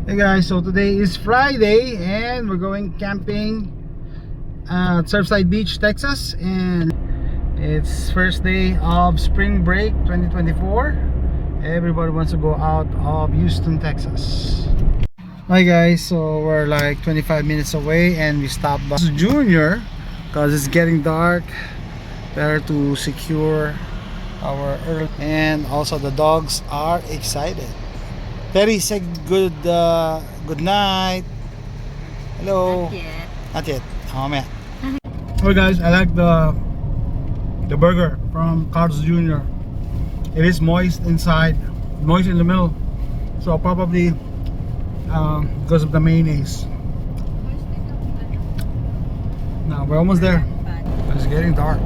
Hey guys, so today is Friday and we're going camping at Surfside Beach, Texas, and it's first day of spring break 2024. Everybody wants to go out of Houston, Texas. Hi guys, so we're like 25 minutes away and we stopped by Junior because it's getting dark. Better to secure our early, and also the dogs are excited. Terry, say good night. Hello. Not yet. Not yet. Mamaya. Oh guys, I like the burger from Carl's Jr. It is moist inside, moist in the middle. So probably because of the mayonnaise. Now we're almost there. It's getting dark.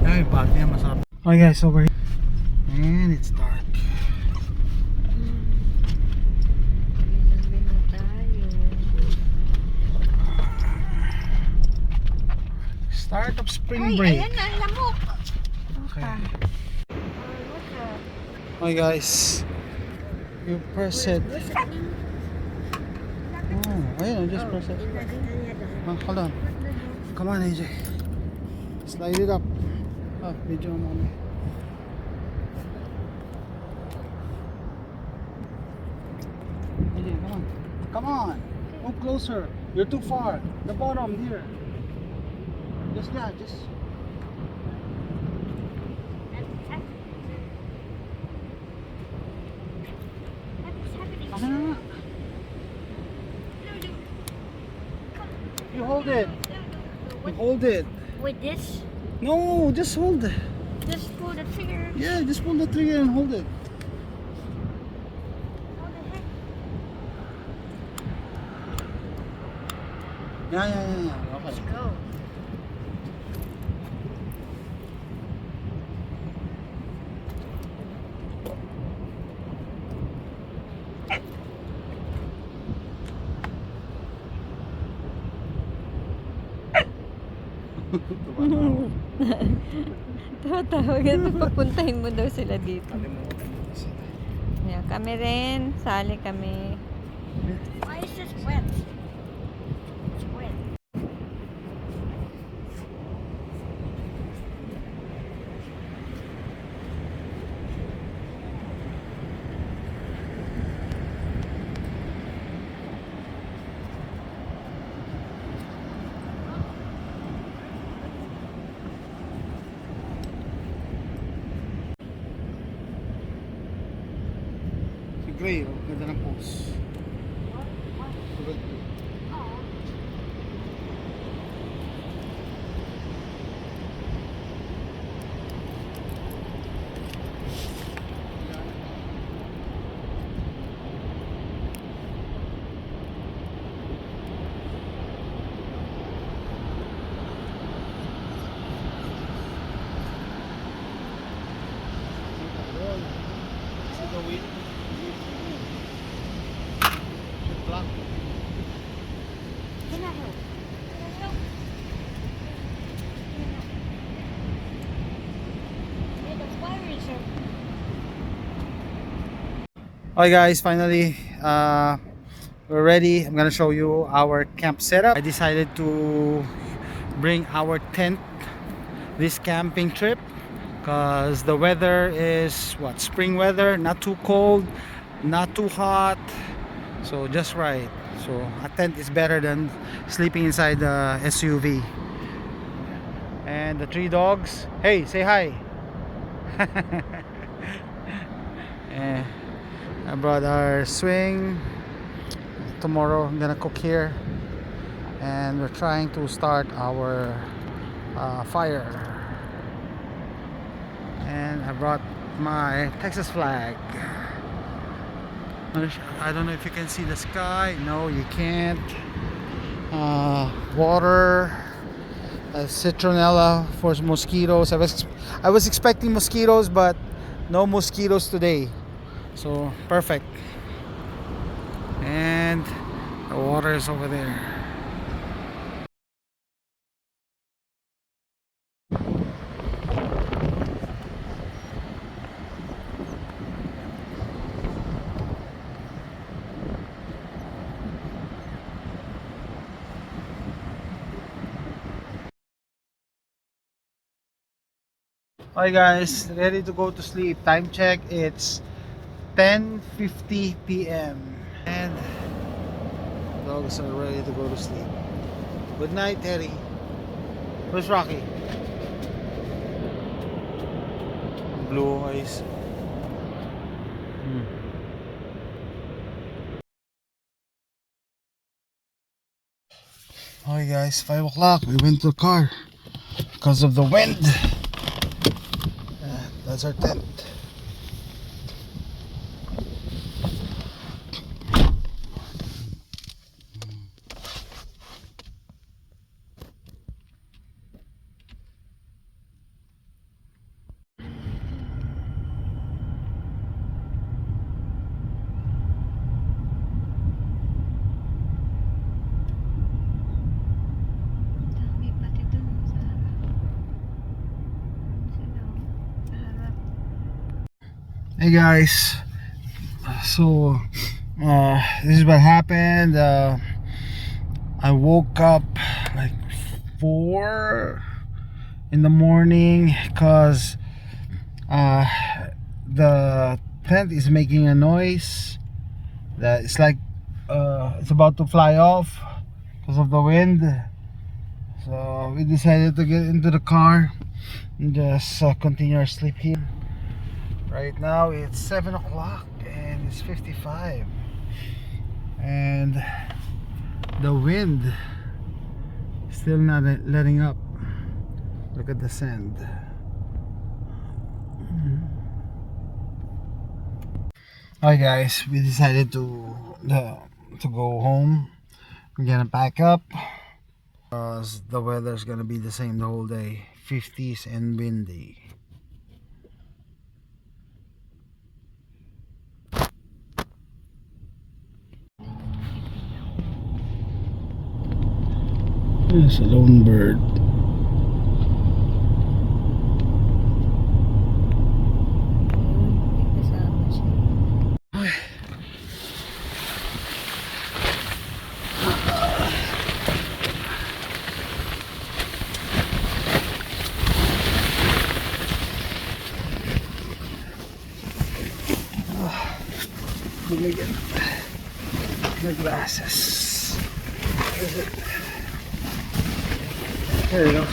Ay, pati yan, masarap. Okay guys, so we're here. And it's dark. Start of spring break. Ayan na, ang lamok. Okay. Okay guys, you press it. Oh, ayun, just press it. Oh, hold on. Come on, AJ. Slide it up. Oh, video mo kami. AJ, come on. Come on. Move closer. You're too far. The bottom here. Just that, just. You hold it. You hold it. With this? No, just hold it. Just pull the trigger. Yeah, just pull the trigger and hold it. How the heck? Yeah. Okay. Let's go. Tawagan mo, papuntahin mo daw sila dito. Yeah, kami rin, sali kami. Why is this wet? It's wet. Si Gray, oh, ganda ng pose. Can I help? Can I help? Hey, the wires are... Okay guys, finally we're ready. I'm gonna show you our camp setup. I decided to bring our tent this camping trip because the weather is what, spring weather, not too cold, not too hot, so just right. So a tent is better than sleeping inside the SUV. And the three dogs, hey, say hi. And I brought our swing. Tomorrow I'm gonna cook here, and we're trying to start our fire. And I brought my Texas flag. I don't know if you can see the sky. No, you can't. Water, citronella for mosquitoes. I was expecting mosquitoes, but no mosquitoes today. So perfect. And the water is over there. Hi guys, ready to go to sleep. Time check, it's 10:50 p.m. and dogs are ready to go to sleep. Good night, Terry. Where's Rocky? Blue eyes. Hi guys, 5 o'clock. We went to the car because of the wind. That's our tent. Dami pati dun sa harap. Sila sa harap. Hey guys, so this is what happened. I woke up like 4 in the morning because the tent is making a noise that it's like it's about to fly off because of the wind. So we decided to get into the car and just continue our sleep here. Right now it's 7 o'clock and it's 55, and the wind is still not letting up. Look at the sand. Alright guys, we decided to go home. We're gonna pack up because the weather's gonna be the same the whole day, 50s and windy. There's a lone bird. May kasama siya. Bumigyan the glasses. There you go.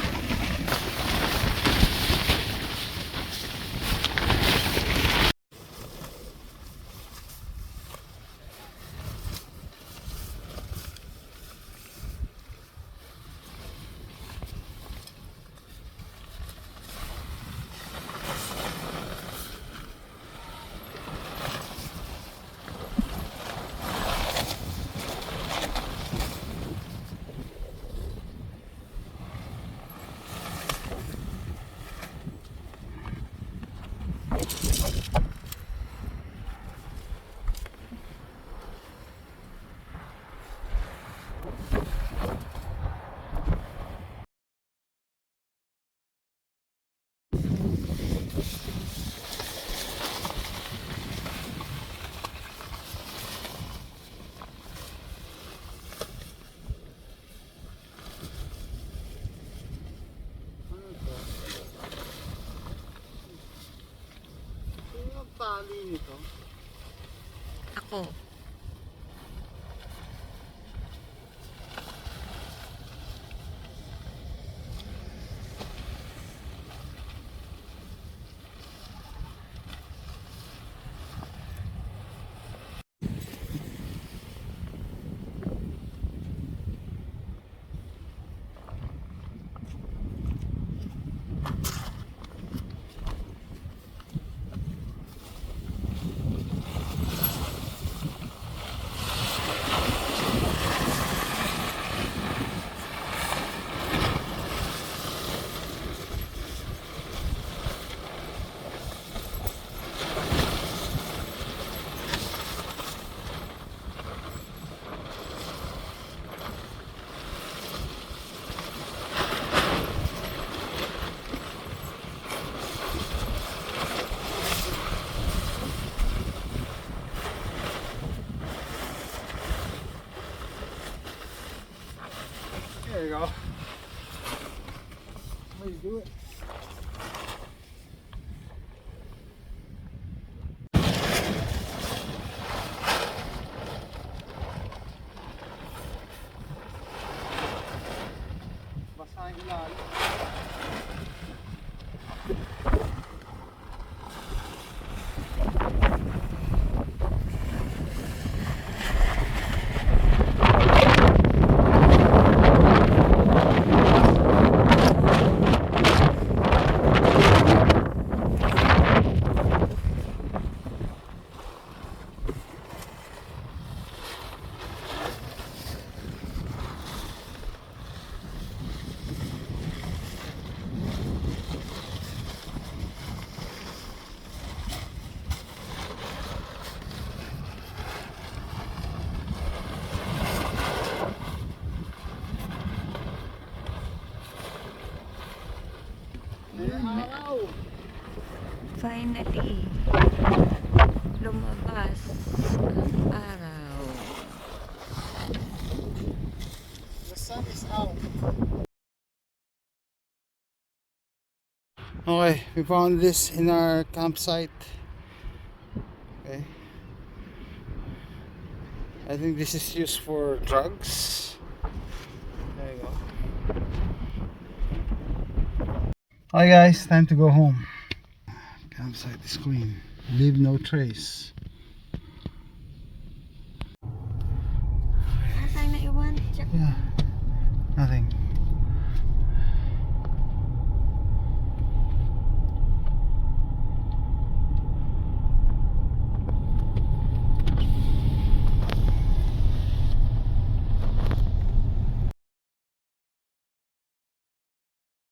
Tali nito. Ako. There you go. How do you do it? Finally, lumabas ang araw. The sun is out. Okay, we found this in our campsite. Okay. I think this is used for drugs. There you go. Hi guys, time to go home. Campsite is clean. Leave no trace. Saan na iwan? Check. Yeah, nothing.